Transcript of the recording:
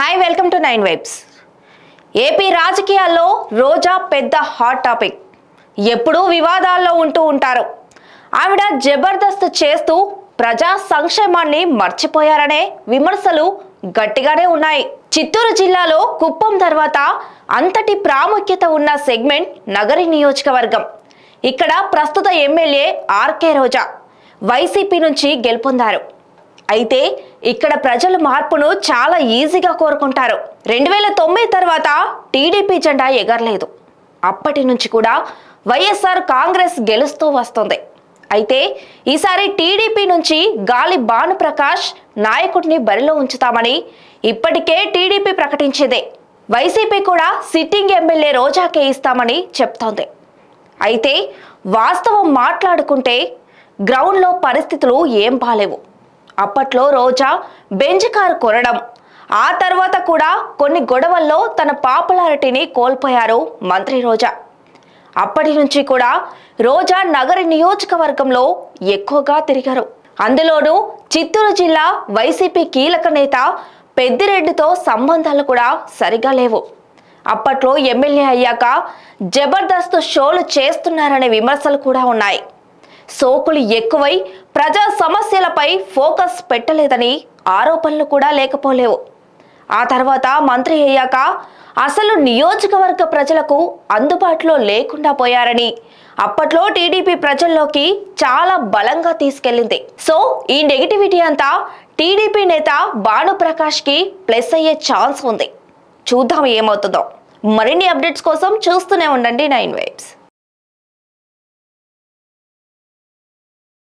Hi welcome to 9 vibes. AP రాజకీయాల్లో రోజా పెద్ద hot topic. ఎప్పుడూ వివాదాల్లో ఉంటూ ఉంటారు. ఆవిడ జబర్దస్త్ చేస్తూ ప్రజా సంక్షేమాన్ని మర్చిపోయారనే విమర్శలు గట్టిగానే ఉన్నాయి. చిత్తూరు జిల్లాలో కుప్పం తర్వాత అంతటి ప్రాముఖ్యత ఉన్న సెగ్మెంట్ నగరి నియోజకవర్గం. ఇక్కడ ప్రస్తుత ఎమ్మెల్యే ఆర్కే రోజా వైసీపీ నుంచి గెలుపొందారు. అయితే ఇక్కడ ప్రజలు మార్పును చాలా ఈజీగా కోరుకుంటారు. 2009 తర్వాత టీడీపీ జెండా ఎగరలేదు. అప్పటి నుంచి కూడా వైఎస్ఆర్ కాంగ్రెస్ గెలుస్తూ వస్తుంది. అయితే ఈసారి టీడీపీ నుంచి గాలి భానుప్రకాష్ నాయకుడిని బరిలో ఉంచుతామని ఇప్పటికే టీడీపీ ప్రకటించింది. వైసీపీ కూడా సిట్టింగ్ ఎమ్మెల్యే రోజాకే ఇస్తామని చెప్తోంది. అయితే వాస్తవం మాట్లాడుకుంటే గ్రౌండ్లో పరిస్థితులు ఏం బాలేవు. అప్పట్లో రోజా బెంజ్ కారు కొనడం, ఆ తర్వాత కూడా కొన్ని గొడవల్లో తన పాపులారిటీని కోల్పోయారు మంత్రి రోజా. అప్పటి నుంచి కూడా రోజా నగరి నియోజకవర్గంలో ఎక్కువగా తిరిగారు. అందులోనూ చిత్తూరు జిల్లా వైసీపీ కీలక నేత పెద్దిరెడ్డితో సంబంధాలు కూడా సరిగా లేవు. అప్పట్లో ఎమ్మెల్యే అయ్యాక జబర్దస్త్ షోలు చేస్తున్నారనే విమర్శలు కూడా ఉన్నాయి. సోకులు ఎక్కువై ప్రజా సమస్యలపై ఫోకస్ పెట్టలేదని ఆరోపణలు కూడా లేకపోలేవు. ఆ తర్వాత మంత్రి అయ్యాక అసలు నియోజకవర్గ ప్రజలకు అందుబాటులో లేకుండా పోయారని అప్పట్లో టీడీపీ ప్రజల్లోకి చాలా బలంగా తీసుకెళ్లింది. సో ఈ నెగిటివిటీ అంతా టీడీపీ నేత భానుప్రకాష్కి ప్లస్ అయ్యే ఛాన్స్ ఉంది. చూద్దాం ఏమవుతుందో. మరిన్ని అప్డేట్స్ కోసం చూస్తూనే ఉండండి 9 వైబ్స్.